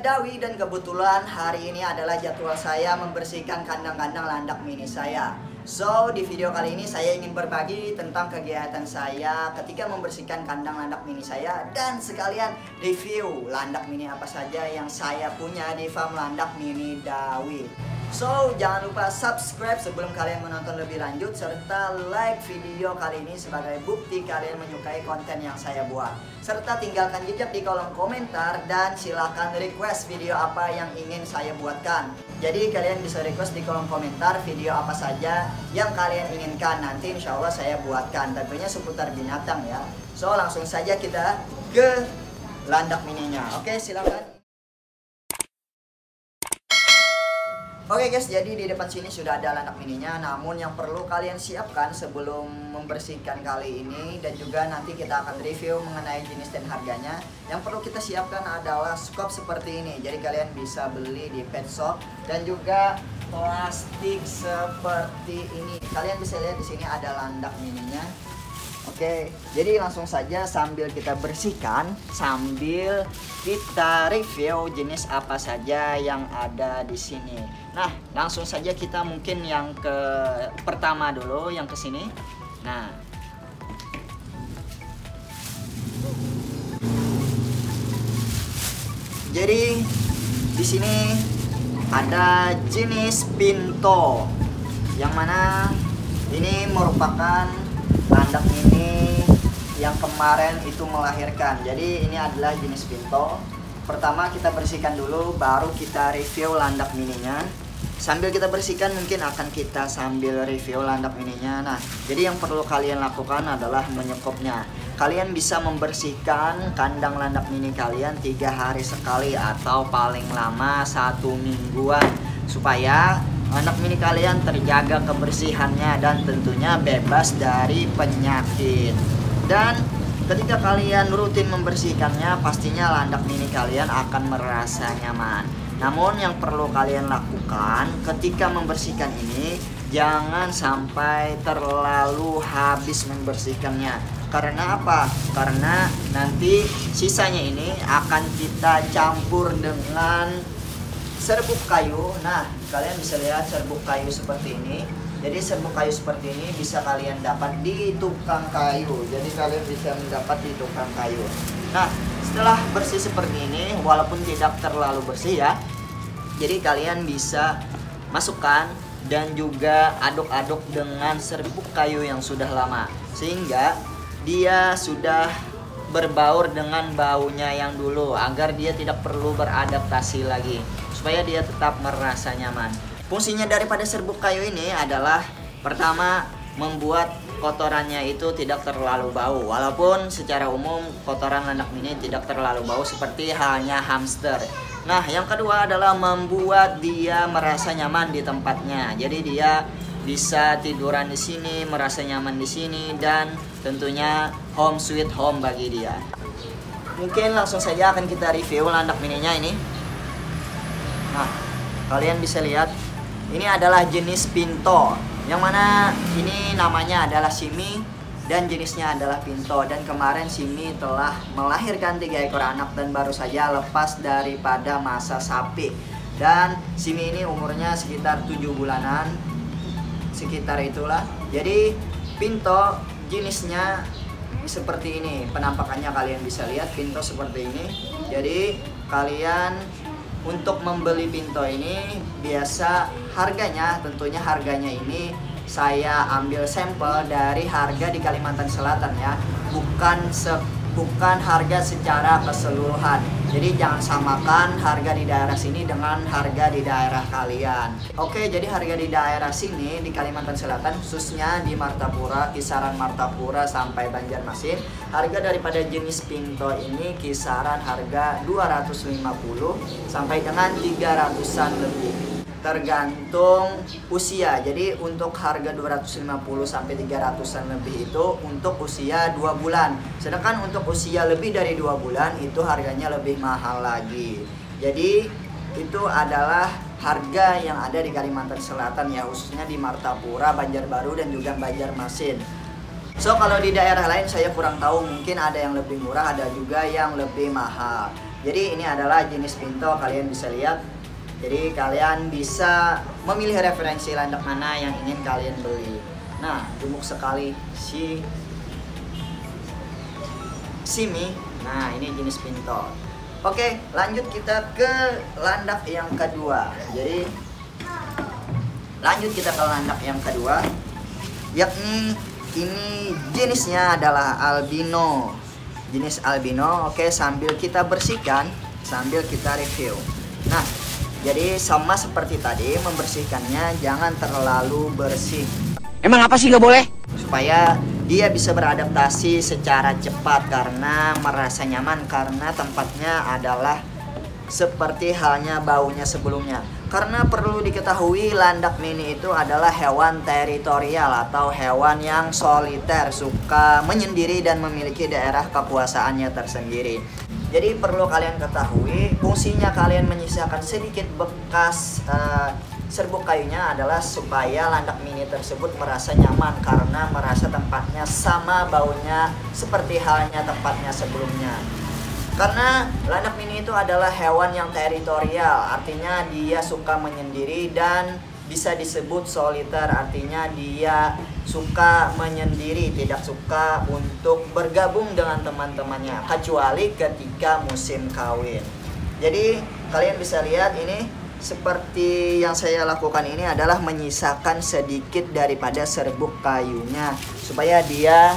Dawi dan kebetulan hari ini adalah jadwal saya membersihkan kandang-kandang landak mini saya. So, di video kali ini saya ingin berbagi tentang kegiatan saya ketika membersihkan kandang landak mini saya dan sekalian review landak mini apa saja yang saya punya di farm landak mini Dawi. So, jangan lupa subscribe sebelum kalian menonton lebih lanjut serta like video kali ini sebagai bukti kalian menyukai konten yang saya buat. Serta tinggalkan jejak di kolom komentar dan silahkan request video apa yang ingin saya buatkan. Jadi kalian bisa request di kolom komentar video apa saja yang kalian inginkan, nanti insya Allah saya buatkan, tentunya seputar binatang ya. So, langsung saja kita ke landak mininya. Oke, silakan. Oke guys, jadi di depan sini sudah ada landak mininya. Namun yang perlu kalian siapkan sebelum membersihkan kali ini dan juga nanti kita akan review mengenai jenis dan harganya, yang perlu kita siapkan adalah skop seperti ini. Jadi kalian bisa beli di pet shop dan juga plastik seperti ini. Kalian bisa lihat di sini ada landak mininya. Oke, jadi langsung saja sambil kita bersihkan, sambil kita review jenis apa saja yang ada di sini. Nah, langsung saja kita mungkin yang ke pertama dulu, yang ke sini. Nah, jadi di sini ada jenis Pinto, yang mana ini merupakan landak ini yang kemarin itu melahirkan. Jadi ini adalah jenis Pinto. Pertama kita bersihkan dulu, baru kita review landak mininya. Sambil kita bersihkan mungkin akan kita sambil review landak mininya. Nah, jadi yang perlu kalian lakukan adalah menyekopnya. Kalian bisa membersihkan kandang landak mini kalian 3 hari sekali atau paling lama 1 mingguan, supaya landak mini kalian terjaga kebersihannya dan tentunya bebas dari penyakit. Dan ketika kalian rutin membersihkannya, pastinya landak mini kalian akan merasa nyaman. Namun yang perlu kalian lakukan ketika membersihkan ini, jangan sampai terlalu habis membersihkannya. Karena apa? Karena nanti sisanya ini akan kita campur dengan serbuk kayu. Nah, kalian bisa lihat serbuk kayu seperti ini. Jadi serbuk kayu seperti ini bisa kalian dapat di tukang kayu. Jadi kalian bisa mendapat di tukang kayu. Nah, setelah bersih seperti ini, walaupun tidak terlalu bersih ya, jadi kalian bisa masukkan dan juga aduk-aduk dengan serbuk kayu yang sudah lama, sehingga dia sudah berbaur dengan baunya yang dulu, agar dia tidak perlu beradaptasi lagi, supaya dia tetap merasa nyaman. Fungsinya daripada serbuk kayu ini adalah pertama, membuat kotorannya itu tidak terlalu bau. Walaupun secara umum kotoran landak mini tidak terlalu bau seperti halnya hamster. Nah, yang kedua adalah membuat dia merasa nyaman di tempatnya. Jadi dia bisa tiduran di sini, merasa nyaman di sini, dan tentunya home sweet home bagi dia. Mungkin langsung saja akan kita review landak mininya ini. Nah, kalian bisa lihat ini adalah jenis Pinto, yang mana ini namanya adalah Simi dan jenisnya adalah Pinto. Dan kemarin Simi telah melahirkan 3 ekor anak dan baru saja lepas daripada masa sapi. Dan Simi ini umurnya sekitar 7 bulanan, sekitar itulah. Jadi Pinto jenisnya seperti ini, penampakannya kalian bisa lihat Pinto seperti ini. Jadi kalian untuk membeli Pinto ini biasa harganya, tentunya harganya ini saya ambil sampel dari harga di Kalimantan Selatan ya, bukan harga secara keseluruhan. Jadi jangan samakan harga di daerah sini dengan harga di daerah kalian. Oke, jadi harga di daerah sini di Kalimantan Selatan, khususnya di Martapura, kisaran Martapura sampai Banjarmasin, harga daripada jenis Pinto ini kisaran harga 250 sampai dengan 300-an lebih, tergantung usia. Jadi untuk harga 250 sampai 300-an lebih itu untuk usia 2 bulan. Sedangkan untuk usia lebih dari 2 bulan itu harganya lebih mahal lagi. Jadi itu adalah harga yang ada di Kalimantan Selatan ya, khususnya di Martapura, Banjarbaru dan juga Banjarmasin. So kalau di daerah lain saya kurang tahu, mungkin ada yang lebih murah, ada juga yang lebih mahal. Jadi ini adalah jenis Pinto, kalian bisa lihat. Jadi kalian bisa memilih referensi landak mana yang ingin kalian beli. Nah, gemuk sekali si Simi. Nah, ini jenis Pinto. Oke, lanjut kita ke landak yang kedua. Jadi lanjut kita ke landak yang kedua, yakni ini jenisnya adalah albino. Jenis albino. Oke, sambil kita bersihkan, sambil kita review. Nah, jadi sama seperti tadi, membersihkannya jangan terlalu bersih. Emang apa sih nggak boleh? Supaya dia bisa beradaptasi secara cepat karena merasa nyaman, karena tempatnya adalah seperti halnya baunya sebelumnya. Karena perlu diketahui, landak mini itu adalah hewan teritorial atau hewan yang soliter, suka menyendiri dan memiliki daerah kekuasaannya tersendiri. Jadi perlu kalian ketahui, fungsinya kalian menyisakan sedikit bekas serbuk kayunya adalah supaya landak mini tersebut merasa nyaman karena merasa tempatnya sama baunya seperti halnya tempatnya sebelumnya. Karena landak mini itu adalah hewan yang teritorial, artinya dia suka menyendiri dan bisa disebut soliter, artinya dia suka menyendiri, tidak suka untuk bergabung dengan teman-temannya, kecuali ketika musim kawin. Jadi kalian bisa lihat ini, seperti yang saya lakukan ini adalah menyisakan sedikit daripada serbuk kayunya supaya dia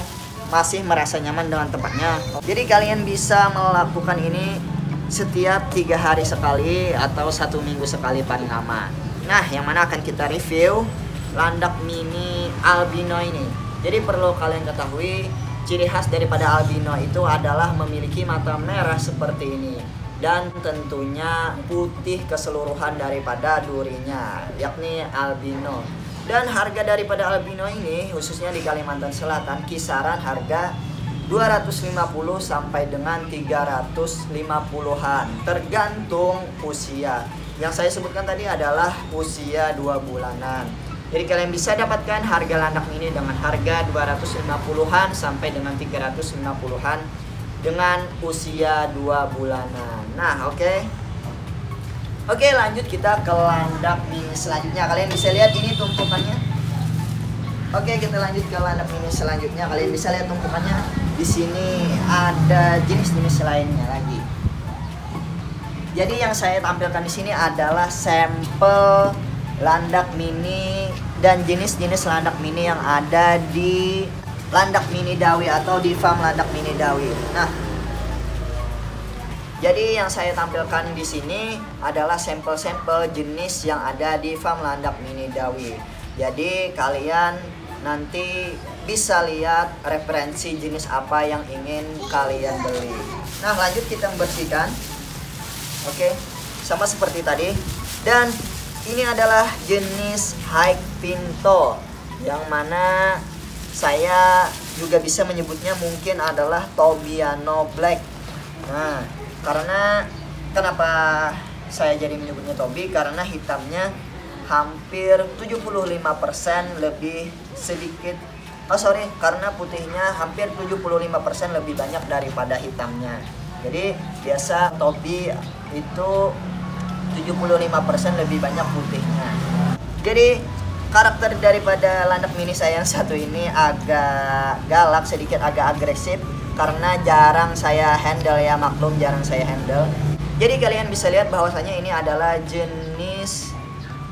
masih merasa nyaman dengan tempatnya. Jadi kalian bisa melakukan ini setiap 3 hari sekali atau 1 minggu sekali paling lama. Nah, yang mana akan kita review landak mini albino ini. Jadi perlu kalian ketahui, ciri khas daripada albino itu adalah memiliki mata merah seperti ini dan tentunya putih keseluruhan daripada durinya, yakni albino. Dan harga daripada albino ini khususnya di Kalimantan Selatan kisaran harga 250 sampai dengan 350-an tergantung usia. Yang saya sebutkan tadi adalah usia 2 bulanan. Jadi kalian bisa dapatkan harga landak mini dengan harga 250-an sampai dengan 350-an dengan usia 2 bulanan. Nah, Oke, lanjut kita ke landak mini selanjutnya. Kalian bisa lihat ini tumpukannya. Oke, kita lanjut ke landak mini selanjutnya. Kalian bisa lihat tumpukannya. Di sini ada jenis-jenis lainnya lagi. Jadi yang saya tampilkan di sini adalah sampel landak mini dan jenis-jenis landak mini yang ada di landak mini Dawi atau di farm landak mini Dawi. Nah, jadi yang saya tampilkan di sini adalah sampel-sampel jenis yang ada di farm landak mini Dawi. Jadi kalian nanti bisa lihat referensi jenis apa yang ingin kalian beli. Nah, lanjut kita membersihkan. Oke, sama seperti tadi. Dan ini adalah jenis high pinto, yang mana saya juga bisa menyebutnya mungkin adalah Tobiano Black. Nah, karena kenapa saya jadi menyebutnya Tobi? Karena hitamnya hampir 75% lebih sedikit. Karena putihnya hampir 75% lebih banyak daripada hitamnya. Jadi biasa Tobi itu 75% lebih banyak putihnya. Jadi karakter daripada landak mini saya yang satu ini agak galak, sedikit agak agresif karena jarang saya handle ya, maklum jarang saya handle. Jadi kalian bisa lihat bahwasanya ini adalah jenis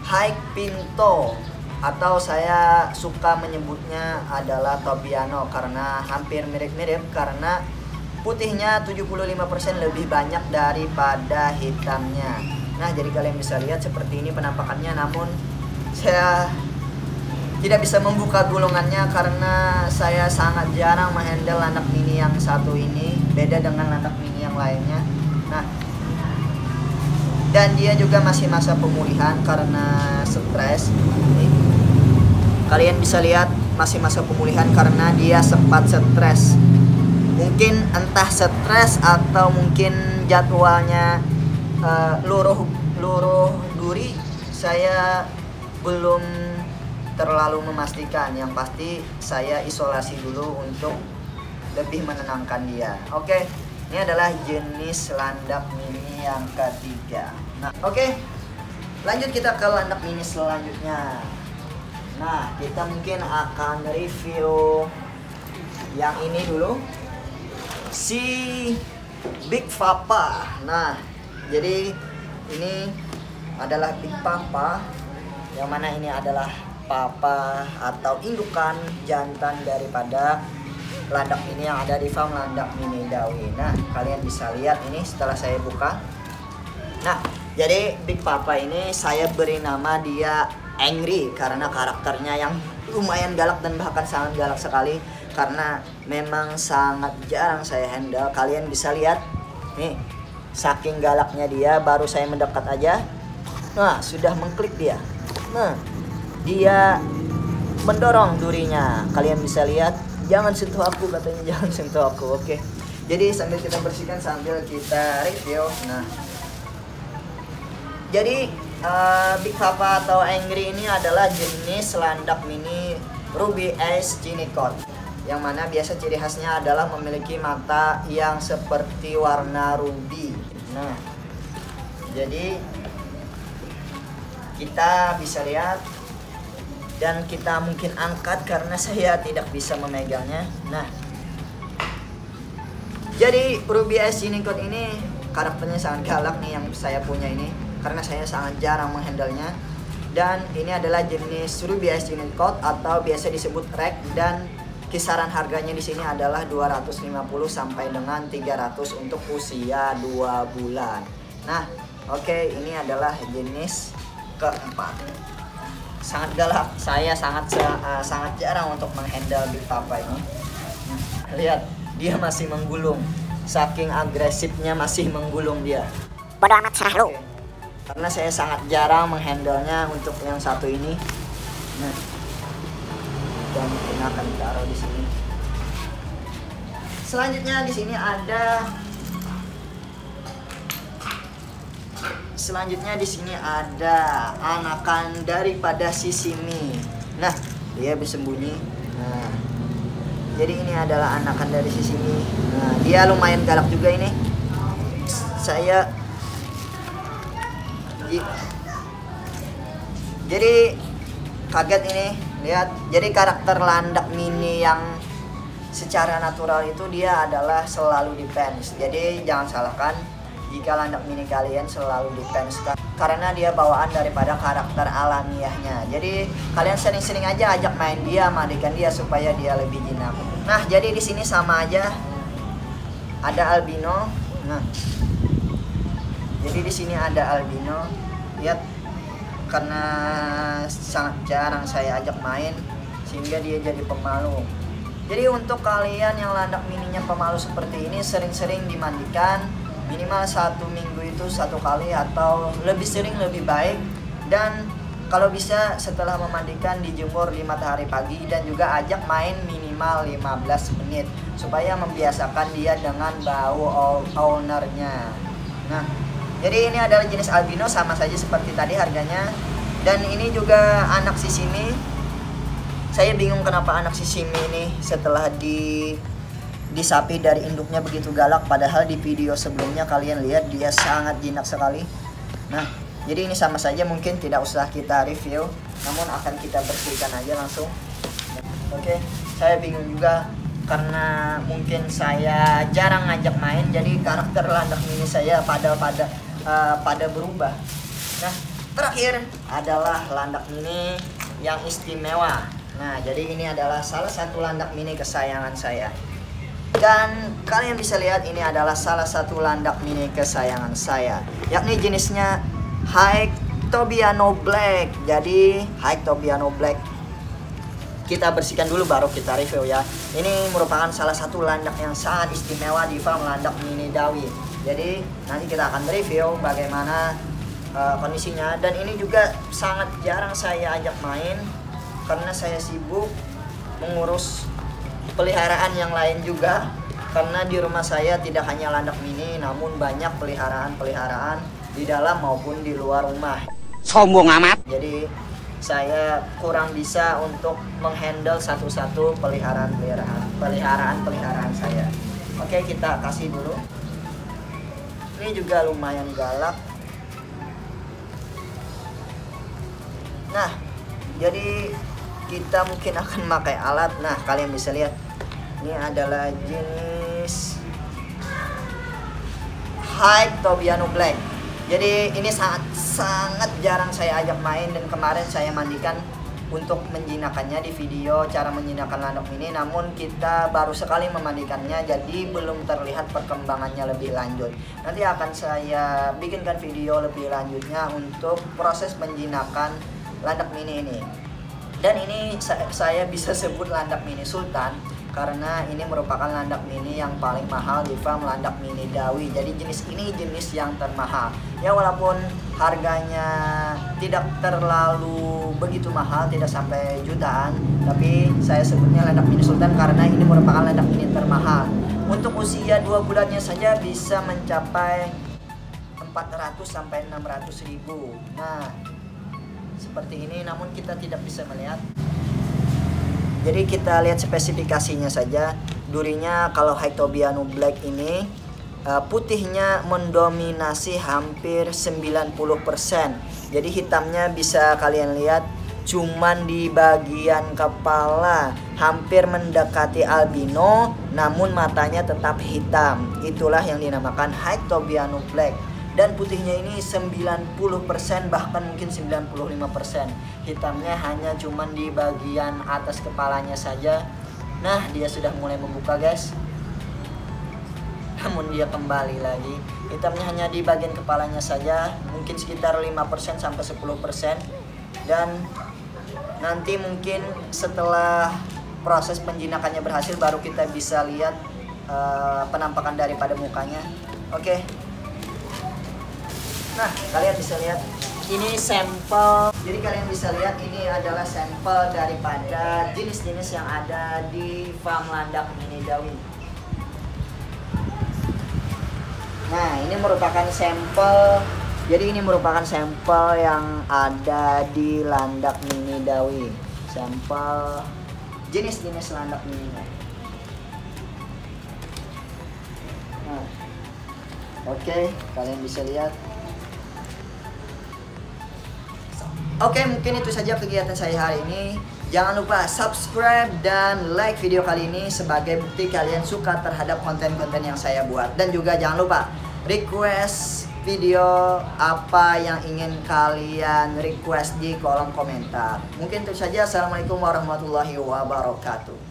high pinto atau saya suka menyebutnya adalah Tobiano karena hampir mirip-mirip karena putihnya 75% lebih banyak daripada hitamnya. Nah, jadi kalian bisa lihat seperti ini penampakannya, namun saya tidak bisa membuka gulungannya karena saya sangat jarang menghandle landak mini yang satu ini, beda dengan landak mini yang lainnya. Nah, dan dia juga masih masa pemulihan karena stres. Kalian bisa lihat masih masa pemulihan karena dia sempat stres. Mungkin entah stres atau mungkin jadwalnya luruh duri, saya belum terlalu memastikan. Yang pasti saya isolasi dulu untuk lebih menenangkan dia. Oke, Ini adalah jenis landak mini yang ketiga. Nah, oke. Lanjut kita ke landak mini selanjutnya. Nah, kita mungkin akan review yang ini dulu. Si Big Papa. Nah, jadi ini adalah Big Papa, yang mana ini adalah papa atau indukan jantan daripada landak mini yang ada di farm landak mini Dawi. Nah, kalian bisa lihat ini setelah saya buka. Nah, jadi Big Papa ini saya beri nama dia Angry karena karakternya yang lumayan galak dan bahkan sangat galak sekali, karena memang sangat jarang saya handle. Kalian bisa lihat nih, saking galaknya dia, baru saya mendekat aja, nah sudah mengklik dia. Nah, dia mendorong durinya. Kalian bisa lihat, jangan sentuh aku katanya, jangan sentuh aku. Oke. Jadi sambil kita bersihkan, sambil kita review. Nah, jadi Big Papa atau Angry ini adalah jenis landak mini Ruby Eyes Chinicot, yang mana biasa ciri khasnya adalah memiliki mata yang seperti warna ruby. Nah, jadi kita bisa lihat dan kita mungkin angkat karena saya tidak bisa memegangnya. Nah, jadi Ruby Eyes Chinicot ini karakternya sangat galak nih yang saya punya ini, karena saya sangat jarang menghandlenya. Dan ini adalah jenis Ruby Eyes Chinicot atau biasa disebut rek, dan kisaran harganya di sini adalah 250 sampai dengan 300 untuk usia 2 bulan. Nah, oke, ini adalah jenis keempat. Sangat galak. Saya sangat jarang untuk menghandle Big Papa ini. Nah, lihat, dia masih menggulung. Saking agresifnya masih menggulung dia. Bodo amat, serah lu. Karena saya sangat jarang menghandlenya untuk yang satu ini. Nah, dan mungkin akan taruh di sini. Selanjutnya di sini ada anakan daripada Sisimi. Nah, dia bersembunyi. Nah, jadi ini adalah anakan dari Sisimi. Nah, dia lumayan galak juga ini. Jadi kaget ini, lihat. Jadi karakter landak mini yang secara natural itu dia adalah selalu defense. Jadi jangan salahkan jika landak mini kalian selalu defense, karena dia bawaan daripada karakter alamiahnya. Jadi kalian sering-sering aja ajak main dia, mandikan dia supaya dia lebih jinak. Nah, jadi di sini sama aja ada albino. Nah, jadi di sini ada albino. Lihat, karena sangat jarang saya ajak main sehingga dia jadi pemalu. Jadi untuk kalian yang landak mininya pemalu seperti ini, sering-sering dimandikan, minimal 1 minggu itu 1 kali atau lebih sering lebih baik. Dan kalau bisa setelah memandikan dijemur di matahari pagi, dan juga ajak main minimal 15 menit supaya membiasakan dia dengan bau ownernya. Nah, jadi ini adalah jenis albino, sama saja seperti tadi harganya. Dan ini juga anak Sisimi. Saya bingung kenapa anak Sisimi ini setelah disapi dari induknya begitu galak, padahal di video sebelumnya kalian lihat dia sangat jinak sekali. Nah, jadi ini sama saja, mungkin tidak usah kita review, namun akan kita bersihkan aja langsung. Oke, saya bingung juga karena mungkin saya jarang ngajak main, jadi karakter landak mini saya pada berubah. Nah, terakhir adalah landak mini yang istimewa. Nah, jadi ini adalah salah satu landak mini kesayangan saya. Dan kalian bisa lihat ini adalah salah satu landak mini kesayangan saya, yakni jenisnya High Tobiano Black. Jadi High Tobiano Black kita bersihkan dulu baru kita review ya. Ini merupakan salah satu landak yang sangat istimewa di farm landak mini Dawi. Jadi nanti kita akan review bagaimana kondisinya. Dan ini juga sangat jarang saya ajak main karena saya sibuk mengurus peliharaan yang lain juga, karena di rumah saya tidak hanya landak mini namun banyak peliharaan di dalam maupun di luar rumah. Sombong amat. Jadi saya kurang bisa untuk menghandle satu-satu peliharaan saya. Oke, kita kasih dulu. Ini juga lumayan galak. Nah, jadi kita mungkin akan pakai alat. Nah, kalian bisa lihat ini adalah jenis Hyctobiano Black. Jadi ini sangat jarang saya ajak main, dan kemarin saya mandikan untuk menjinakkannya di video cara menjinakkan landak mini, namun kita baru sekali memandikannya, jadi belum terlihat perkembangannya lebih lanjut. Nanti akan saya bikinkan video lebih lanjutnya untuk proses menjinakkan landak mini ini. Dan ini saya bisa sebut landak mini Sultan karena ini merupakan landak mini yang paling mahal di farm landak mini Dawi. Jadi jenis ini jenis yang termahal. Ya, walaupun harganya tidak terlalu begitu mahal, tidak sampai jutaan, tapi saya sebutnya landak mini Sultan karena ini merupakan landak mini termahal. Untuk usia 2 bulannya saja bisa mencapai 400 sampai 600 ribu. Nah, seperti ini, namun kita tidak bisa melihat. Jadi kita lihat spesifikasinya saja. Durinya kalau Hyctobiano Black ini putihnya mendominasi hampir 90%. Jadi hitamnya bisa kalian lihat cuman di bagian kepala, hampir mendekati albino, namun matanya tetap hitam. Itulah yang dinamakan Hyctobiano Black. Dan putihnya ini 90%, bahkan mungkin 95%. Hitamnya hanya cuman di bagian atas kepalanya saja. Nah, dia sudah mulai membuka, guys. Namun dia kembali lagi. Hitamnya hanya di bagian kepalanya saja, mungkin sekitar 5% sampai 10%. Dan nanti mungkin setelah proses penjinakannya berhasil, baru kita bisa lihat penampakan daripada mukanya. Oke. Nah, kalian bisa lihat ini sampel. Jadi kalian bisa lihat ini adalah sampel daripada jenis-jenis yang ada di farm landak mini Dawi. Nah, ini merupakan sampel. Jadi ini merupakan sampel yang ada di landak mini Dawi. Sampel jenis-jenis landak mini. Nah, oke, kalian bisa lihat. Oke, mungkin itu saja kegiatan saya hari ini. Jangan lupa subscribe dan like video kali ini sebagai bukti kalian suka terhadap konten-konten yang saya buat. Dan juga jangan lupa request video apa yang ingin kalian request di kolom komentar. Mungkin itu saja. Assalamualaikum warahmatullahi wabarakatuh.